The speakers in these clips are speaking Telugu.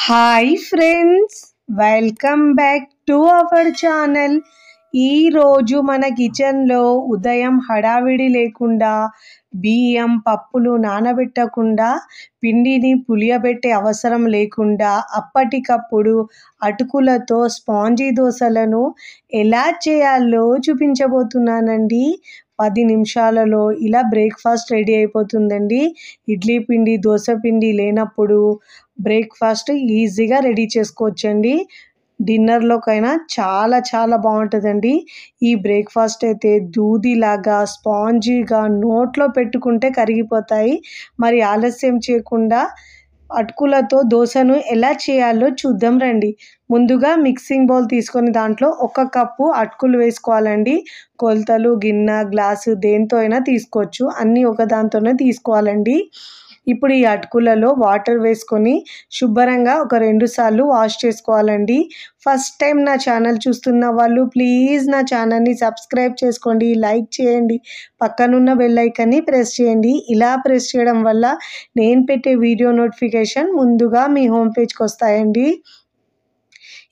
Hi friends, welcome back to our channel. ఈరోజు మన కిచెన్లో ఉదయం హడావిడి లేకుండా బియ్యం పప్పులు నానబెట్టకుండా పిండిని పులియబెట్టే అవసరం లేకుండా అప్పటికప్పుడు అటుకులతో స్పాంజీ దోశలను ఎలా చేయాలో చూపించబోతున్నానండి. 10 నిమిషాలలో ఇలా బ్రేక్ఫాస్ట్ రెడీ అయిపోతుందండి. ఇడ్లీ పిండి దోశ పిండి లేనప్పుడు బ్రేక్ఫాస్ట్ ఈజీగా రెడీ చేసుకోవచ్చండి. డిన్నర్లోకైనా చాలా చాలా బాగుంటుందండి. ఈ బ్రేక్ఫాస్ట్ అయితే దూదిలాగా స్పాంజీగా నోట్లో పెట్టుకుంటే కరిగిపోతాయి. మరి ఆలస్యం చేయకుండా అటుకులతో దోశను ఎలా చేయాలో చూద్దాం రండి. ముందుగా మిక్సింగ్ బౌల్ తీసుకొని దాంట్లో 1 కప్పు అటుకులు వేసుకోవాలండి. కొలతలు గిన్నె గ్లాసు దేంతో అయినా తీసుకోవచ్చు, అన్నీ ఒక దాంతోనే తీసుకోవాలండి. ఇప్పుడు ఈ అటుకులలో వాటర్ వేసుకొని శుభ్రంగా ఒక 2 సార్లు వాష్ చేసుకోవాలండి. ఫస్ట్ టైం నా ఛానల్ చూస్తున్న వాళ్ళు ప్లీజ్ నా ఛానల్ని సబ్స్క్రైబ్ చేసుకోండి, లైక్ చేయండి, పక్కనున్న బెల్ ఐకాన్ని ప్రెస్ చేయండి. ఇలా ప్రెస్ చేయడం వల్ల నేను పెట్టే వీడియో నోటిఫికేషన్ ముందుగా మీ హోమ్ పేజ్కి వస్తాయండి.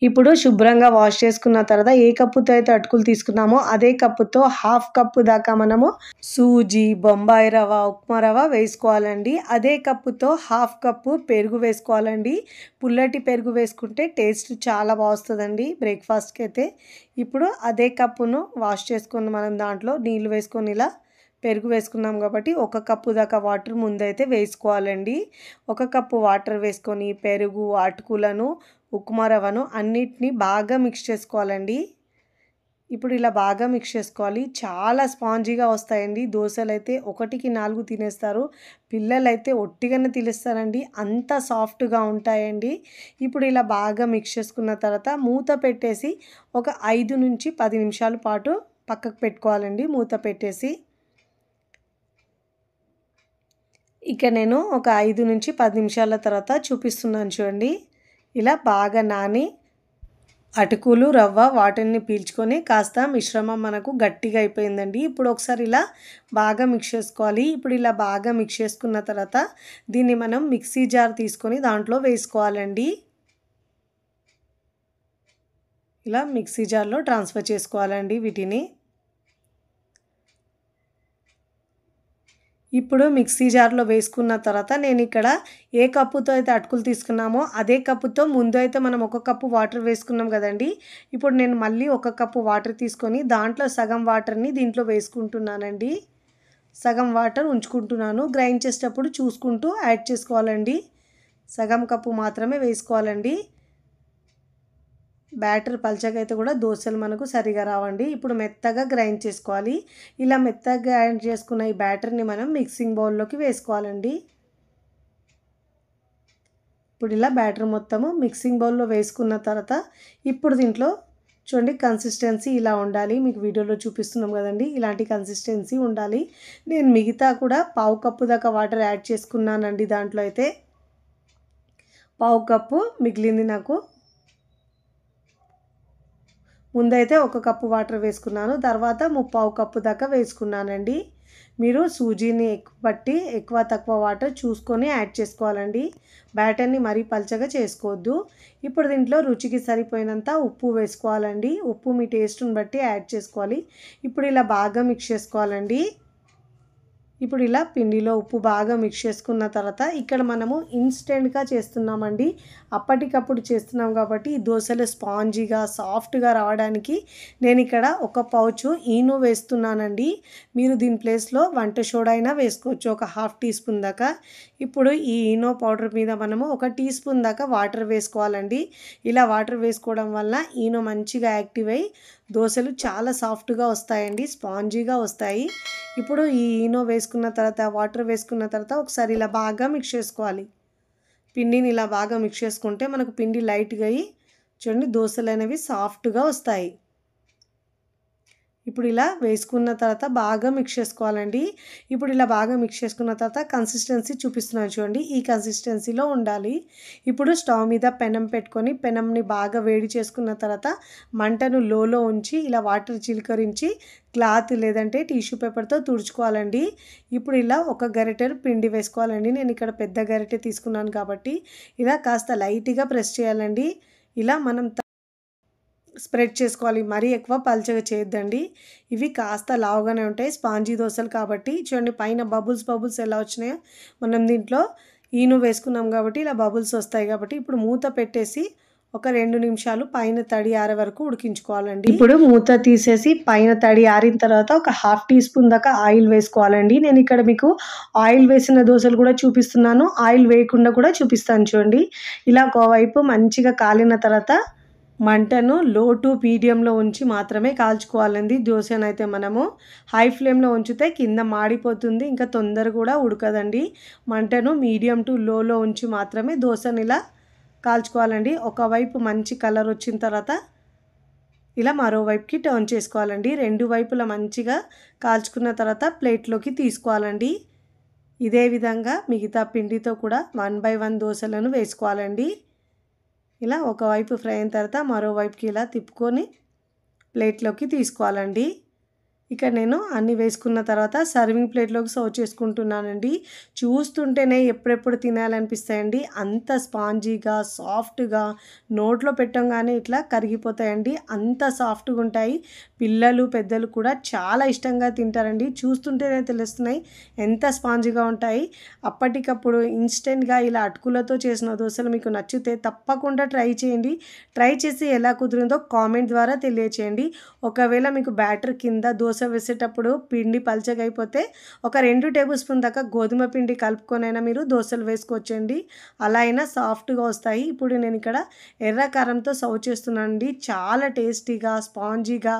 ఇప్పుడు శుభ్రంగా వాష్ చేసుకున్న తర్వాత ఏ కప్పుతో అయితే అటుకులు తీసుకున్నామో అదే కప్పుతో 1/2 కప్పు దాకా మనము సూజీ, బొంబాయి రవ్వ, ఉప్మా రవ్వ వేసుకోవాలండి. అదే కప్పుతో 1/2 కప్పు పెరుగు వేసుకోవాలండి. పుల్లటి పెరుగు వేసుకుంటే టేస్ట్ చాలా బాగుంటుందండి బ్రేక్ఫాస్ట్కి అయితే. ఇప్పుడు అదే కప్పును వాష్ చేసుకొని మనం దాంట్లో నీళ్ళు వేసుకొని ఇలా పెరుగు వేసుకున్నాం కాబట్టి 1 కప్పు దాకా వాటర్ ముందైతే వేసుకోవాలండి. 1 కప్పు వాటర్ వేసుకొని పెరుగు, అటుకులను, ఉప్మా రవ్వను అన్నిటినీ బాగా మిక్స్ చేసుకోవాలండి. ఇప్పుడు ఇలా బాగా మిక్స్ చేసుకోవాలి. చాలా స్పాంజీగా వస్తాయండి దోశలు అయితే. 1కి 4 తినేస్తారు. పిల్లలైతే ఒట్టిగానే తినేస్తారండి, అంత సాఫ్ట్గా ఉంటాయండి. ఇప్పుడు ఇలా బాగా మిక్స్ చేసుకున్న తర్వాత మూత పెట్టేసి ఒక 5 నుంచి 10 నిమిషాల పాటు పక్కకు పెట్టుకోవాలండి మూత పెట్టేసి. ఇక నేను ఒక 5 నుంచి 10 నిమిషాల తర్వాత చూపిస్తున్నాను చూడండి. ఇలా బాగా నాని అటుకులు రవ్వ వాటిని పీల్చుకొని కాస్త మిశ్రమం మనకు గట్టిగా అయిపోయిందండి. ఇప్పుడు ఒకసారి ఇలా బాగా మిక్స్ చేసుకోవాలి. ఇప్పుడు ఇలా బాగా మిక్స్ చేసుకున్న తర్వాత దీన్ని మనం మిక్సీ జార్ తీసుకొని దాంట్లో వేసుకోవాలండి. ఇలా మిక్సీ జార్లో ట్రాన్స్ఫర్ చేసుకోవాలండి వీటిని. ఇప్పుడు మిక్సీ జార్లో వేసుకున్న తర్వాత నేను ఇక్కడ ఏ కప్పుతో అయితే అటుకులు తీసుకున్నామో అదే కప్పుతో ముందు అయితే మనం 1 కప్పు వాటర్ వేసుకున్నాం కదండి. ఇప్పుడు నేను మళ్ళీ 1 కప్పు వాటర్ తీసుకొని దాంట్లో సగం వాటర్ని దీంట్లో వేసుకుంటున్నానండి. సగం వాటర్ ఉంచుకుంటున్నాను. గ్రైండ్ చేసేటప్పుడు చూసుకుంటూ యాడ్ చేసుకోవాలండి. సగం కప్పు మాత్రమే వేసుకోవాలండి. బ్యాటర్ పల్చగా అయితే కూడా దోశలు మనకు సరిగా రావండి. ఇప్పుడు మెత్తగా గ్రైండ్ చేసుకోవాలి. ఇలా మెత్తగా గ్రైండ్ చేసుకున్న ఈ బ్యాటర్ని మనం మిక్సింగ్ బౌల్లోకి వేసుకోవాలండి. ఇప్పుడు ఇలా బ్యాటర్ మొత్తము మిక్సింగ్ బౌల్లో వేసుకున్న తర్వాత ఇప్పుడు దీంట్లో చూడండి కన్సిస్టెన్సీ ఇలా ఉండాలి. మీకు వీడియోలో చూపిస్తున్నాం కదండి, ఇలాంటి కన్సిస్టెన్సీ ఉండాలి. నేను మిగతా కూడా 1/2 కప్పు దాకా వాటర్ యాడ్ చేసుకున్నానండి. దాంట్లో అయితే 1/2 కప్పు మిగిలింది నాకు. ముందైతే 1 కప్పు వాటర్ వేసుకున్నాను, తర్వాత 3/4 కప్పు దాకా వేసుకున్నానండి. మీరు సూజీని బట్టి ఎక్కువ తక్కువ వాటర్ చూసుకొని యాడ్ చేసుకోవాలండి. బ్యాటర్ని మరీ పల్చగా చేసుకోవద్దు. ఇప్పుడు దీంట్లో రుచికి సరిపోయినంత ఉప్పు వేసుకోవాలండి. ఉప్పు మీ టేస్ట్ని బట్టి యాడ్ చేసుకోవాలి. ఇప్పుడు ఇలా బాగా మిక్స్ చేసుకోవాలండి. ఇప్పుడు ఇలా పిండిలో ఉప్పు బాగా మిక్స్ చేసుకున్న తర్వాత ఇక్కడ మనము ఇన్స్టెంట్గా చేస్తున్నామండి. అప్పటికప్పుడు చేస్తున్నాం కాబట్టి ఈ దోశలు స్పాంజీగా సాఫ్ట్గా రావడానికి నేను ఇక్కడ 1 పౌచ్ ఈనో వేస్తున్నానండి. మీరు దీని ప్లేస్లో వంట సోడా అయినా వేసుకోవచ్చు, ఒక 1/2 టీ స్పూన్ దాకా. ఇప్పుడు ఈ ఈనో పౌడర్ మీద మనము 1 టీ స్పూన్ దాకా వాటర్ వేసుకోవాలండి. ఇలా వాటర్ వేసుకోవడం వల్ల ఈనో మంచిగా యాక్టివ్ అయ్యి దోశలు చాలా సాఫ్ట్గా వస్తాయండి, స్పాంజీగా వస్తాయి. ఇప్పుడు ఈ ఈనో వేసుకున్న తర్వాత వాటర్ వేసుకున్న తర్వాత ఒకసారి ఇలా బాగా మిక్స్ చేసుకోవాలి. పిండిని ఇలా బాగా మిక్స్ చేసుకుంటే మనకు పిండి లైట్గా అయ్యి చూడండి దోశలు అనేవి సాఫ్ట్గా వస్తాయి. ఇప్పుడు ఇలా వేసుకున్న తర్వాత బాగా మిక్స్ చేసుకోవాలండి. ఇప్పుడు ఇలా బాగా మిక్స్ చేసుకున్న తర్వాత కన్సిస్టెన్సీ చూపిస్తున్నాను చూడండి. ఈ కన్సిస్టెన్సీలో ఉండాలి. ఇప్పుడు స్టవ్ మీద పెనం పెట్టుకొని పెనంని బాగా వేడి చేసుకున్న తర్వాత మంటను లోలో ఉంచి ఇలా వాటర్ చిలకరించి క్లాత్ లేదంటే టిష్యూ పేపర్తో తుడుచుకోవాలండి. ఇప్పుడు ఇలా ఒక గరిటెడు పిండి వేసుకోవాలండి. నేను ఇక్కడ పెద్ద గరిటె తీసుకున్నాను కాబట్టి ఇలా కాస్త లైట్గా ప్రెస్ చేయాలండి. ఇలా మనం స్ప్రెడ్ చేసుకోవాలి. మరీ ఎక్కువ పల్చగా చేయొద్దండి. ఇవి కాస్త లావుగానే ఉంటాయి స్పాంజీ దోశలు కాబట్టి. చూడండి పైన బబుల్స్ ఎలా వచ్చినాయో. మనం దీంట్లో ఈను వేసుకున్నాం కాబట్టి ఇలా బబుల్స్ వస్తాయి కాబట్టి ఇప్పుడు మూత పెట్టేసి ఒక 2 నిమిషాలు పైన తడి ఆరే వరకు ఉడికించుకోవాలండి. ఇప్పుడు మూత తీసేసి పైన తడి ఆరిన తర్వాత ఒక 1/2 టీ స్పూన్ దాకా ఆయిల్ వేసుకోవాలండి. నేను ఇక్కడ మీకు ఆయిల్ వేసిన దోశలు కూడా చూపిస్తున్నాను, ఆయిల్ వేయకుండా కూడా చూపిస్తాను చూడండి. ఇలా ఒకవైపు మంచిగా కాలిన తర్వాత మంటను లో టు మీడియంలో ఉంచి మాత్రమే కాల్చుకోవాలండి. దోశనైతే మనము హై ఫ్లేమ్లో ఉంచితే కింద మాడిపోతుంది, ఇంకా తొందర కూడా ఉడకదండి. మంటను మీడియం టు లోలో ఉంచి మాత్రమే దోశని ఇలా కాల్చుకోవాలండి. ఒకవైపు మంచి కలర్ వచ్చిన తర్వాత ఇలా మరోవైపుకి టర్న్ చేసుకోవాలండి. రెండు వైపులా మంచిగా కాల్చుకున్న తర్వాత ప్లేట్లోకి తీసుకోవాలండి. ఇదే విధంగా మిగతా పిండితో కూడా 1 by 1 దోశలను వేసుకోవాలండి. ఇలా ఒకవైపు ఫ్రై అయిన తర్వాత మరోవైపుకి ఇలా తిప్పుకొని ప్లేట్లోకి తీసుకోవాలండి. ఇక్కడ నేను అన్నీ వేసుకున్న తర్వాత సర్వింగ్ ప్లేట్లోకి సర్వ్ చేసుకుంటున్నానండి. చూస్తుంటేనే ఎప్పుడెప్పుడు తినాలనిపిస్తాయండి. అంత స్పాంజీగా సాఫ్ట్గా నోట్లో పెట్టంగానే ఇట్లా కరిగిపోతాయండి. అంత సాఫ్ట్గా ఉంటాయి. పిల్లలు పెద్దలు కూడా చాలా ఇష్టంగా తింటారండి. చూస్తుంటేనే తెలుస్తున్నాయి ఎంత స్పాంజీగా ఉంటాయి. అప్పటికప్పుడు ఇన్స్టెంట్గా ఇలా అటుకులతో చేసిన దోశలు మీకు నచ్చితే తప్పకుండా ట్రై చేయండి. ట్రై చేసి ఎలా కుదిరిందో కామెంట్ ద్వారా తెలియచేయండి. ఒకవేళ మీకు బ్యాటర్ కింద దోశ వేసేటప్పుడు పిండి పల్చగా అయిపోతే ఒక 2 టేబుల్ స్పూన్ దాకా గోధుమ పిండి కలుపుకొనైనా మీరు దోశలు వేసుకోవచ్చండి. అలా అయినా సాఫ్ట్గా వస్తాయి. ఇప్పుడు నేను ఇక్కడ ఎర్ర కారంతో సర్వ్ చేస్తున్నానండి. చాలా టేస్టీగా స్పాంజీగా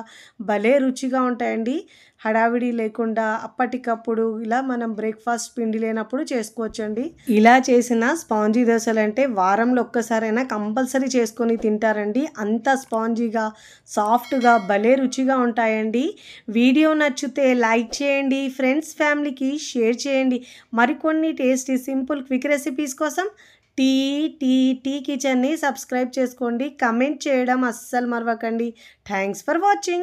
భలే రుచిగా ఉంటాయండి. హడావిడి లేకుండా అప్పటికప్పుడు ఇలా మనం బ్రేక్ఫాస్ట్ పిండి లేనప్పుడు చేసుకోవచ్చండి. ఇలా చేసిన స్పాంజీ దోశలు అంటే వారంలో ఒక్కసారైనా కంపల్సరీ చేసుకొని తింటారండి. అంత స్పాంజీగా సాఫ్ట్గా భలే రుచిగా ఉంటాయండి. వీడియో నచ్చితే లైక్ చేయండి, ఫ్రెండ్స్ ఫ్యామిలీకి షేర్ చేయండి. మరికొన్ని టేస్టీ సింపుల్ క్విక్ రెసిపీస్ కోసం టీ కిచెన్ని సబ్స్క్రైబ్ చేసుకోండి. కమెంట్ చేయడం అస్సలు మరవకండి. Thanks for watching.